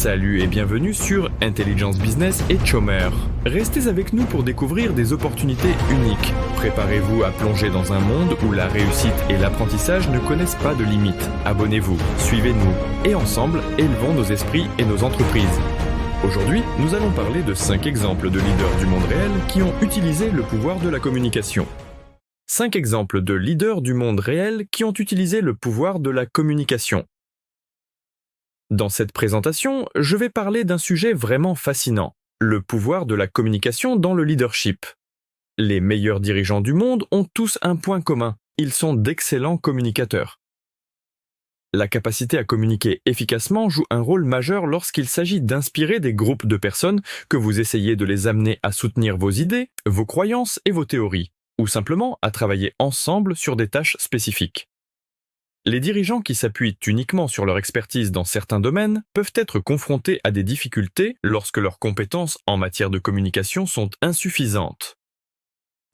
Salut et bienvenue sur Intelligence Business et Chômeur. Restez avec nous pour découvrir des opportunités uniques. Préparez-vous à plonger dans un monde où la réussite et l'apprentissage ne connaissent pas de limites. Abonnez-vous, suivez-nous et ensemble, élevons nos esprits et nos entreprises. Aujourd'hui, nous allons parler de 5 exemples de leaders du monde réel qui ont utilisé le pouvoir de la communication. 5 exemples de leaders du monde réel qui ont utilisé le pouvoir de la communication. Dans cette présentation, je vais parler d'un sujet vraiment fascinant, le pouvoir de la communication dans le leadership. Les meilleurs dirigeants du monde ont tous un point commun, ils sont d'excellents communicateurs. La capacité à communiquer efficacement joue un rôle majeur lorsqu'il s'agit d'inspirer des groupes de personnes que vous essayez de les amener à soutenir vos idées, vos croyances et vos théories, ou simplement à travailler ensemble sur des tâches spécifiques. Les dirigeants qui s'appuient uniquement sur leur expertise dans certains domaines peuvent être confrontés à des difficultés lorsque leurs compétences en matière de communication sont insuffisantes.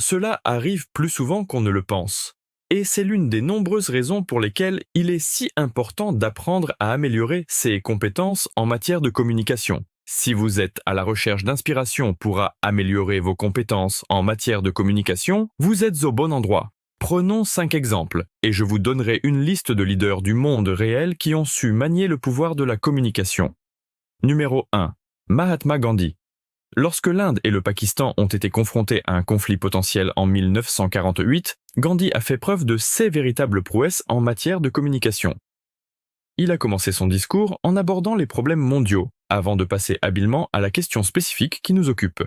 Cela arrive plus souvent qu'on ne le pense, et c'est l'une des nombreuses raisons pour lesquelles il est si important d'apprendre à améliorer ses compétences en matière de communication. Si vous êtes à la recherche d'inspiration pour améliorer vos compétences en matière de communication, vous êtes au bon endroit. Prenons 5 exemples, et je vous donnerai une liste de leaders du monde réel qui ont su manier le pouvoir de la communication. Numéro 1. Mahatma Gandhi. Lorsque l'Inde et le Pakistan ont été confrontés à un conflit potentiel en 1948, Gandhi a fait preuve de ses véritables prouesses en matière de communication. Il a commencé son discours en abordant les problèmes mondiaux, avant de passer habilement à la question spécifique qui nous occupe.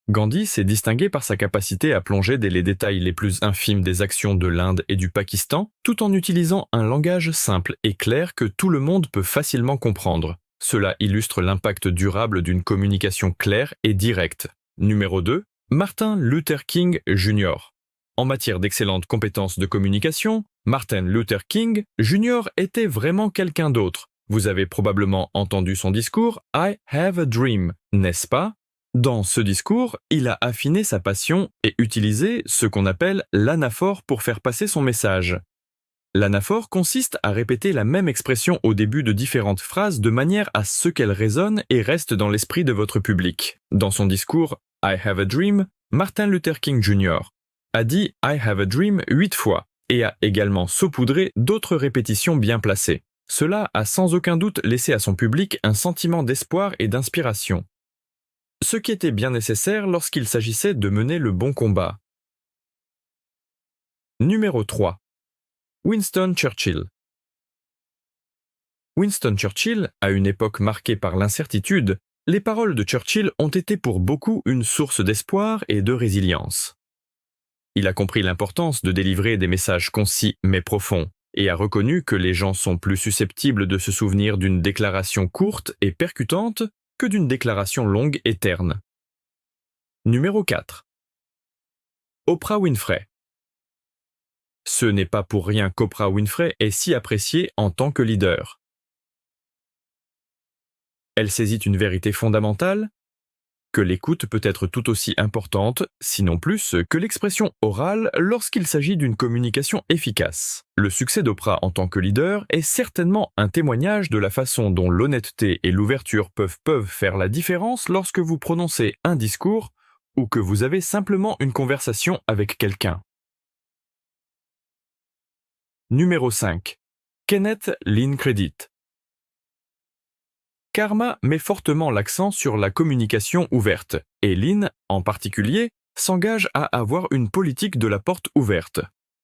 Gandhi s'est distingué par sa capacité à plonger dans les détails les plus infimes des actions de l'Inde et du Pakistan, tout en utilisant un langage simple et clair que tout le monde peut facilement comprendre. Cela illustre l'impact durable d'une communication claire et directe. Numéro 2. Martin Luther King Jr. En matière d'excellentes compétences de communication, Martin Luther King Jr. était vraiment quelqu'un d'autre. Vous avez probablement entendu son discours « I have a dream », n'est-ce pas ? Dans ce discours, il a affiné sa passion et utilisé ce qu'on appelle l'anaphore pour faire passer son message. L'anaphore consiste à répéter la même expression au début de différentes phrases de manière à ce qu'elle résonne et reste dans l'esprit de votre public. Dans son discours « I have a dream », Martin Luther King Jr. a dit « I have a dream » 8 fois et a également saupoudré d'autres répétitions bien placées. Cela a sans aucun doute laissé à son public un sentiment d'espoir et d'inspiration. Ce qui était bien nécessaire lorsqu'il s'agissait de mener le bon combat. Numéro 3. Winston Churchill. Winston Churchill, à une époque marquée par l'incertitude, les paroles de Churchill ont été pour beaucoup une source d'espoir et de résilience. Il a compris l'importance de délivrer des messages concis mais profonds, et a reconnu que les gens sont plus susceptibles de se souvenir d'une déclaration courte et percutante que d'une déclaration longue et terne. Numéro 4. Oprah Winfrey. Ce n'est pas pour rien qu'Oprah Winfrey est si appréciée en tant que leader. Elle saisit une vérité fondamentale, que l'écoute peut être tout aussi importante, sinon plus, que l'expression orale lorsqu'il s'agit d'une communication efficace. Le succès d'Oprah en tant que leader est certainement un témoignage de la façon dont l'honnêteté et l'ouverture peuvent faire la différence lorsque vous prononcez un discours ou que vous avez simplement une conversation avec quelqu'un. Numéro 5. Kenneth Lynn Credit. Karma met fortement l'accent sur la communication ouverte, et Lynn, en particulier, s'engage à avoir une politique de la porte ouverte.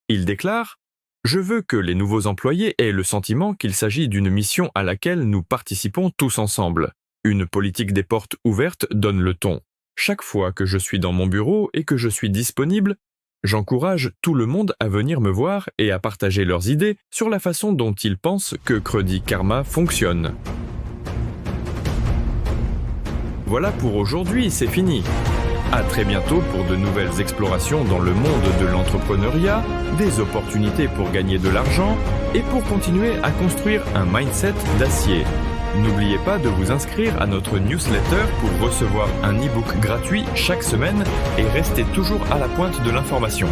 Il déclare « Je veux que les nouveaux employés aient le sentiment qu'il s'agit d'une mission à laquelle nous participons tous ensemble. Une politique des portes ouvertes donne le ton. Chaque fois que je suis dans mon bureau et que je suis disponible, j'encourage tout le monde à venir me voir et à partager leurs idées sur la façon dont ils pensent que Credit Karma fonctionne. » Voilà pour aujourd'hui, c'est fini. À très bientôt pour de nouvelles explorations dans le monde de l'entrepreneuriat, des opportunités pour gagner de l'argent et pour continuer à construire un mindset d'acier. N'oubliez pas de vous inscrire à notre newsletter pour recevoir un e-book gratuit chaque semaine et rester toujours à la pointe de l'information.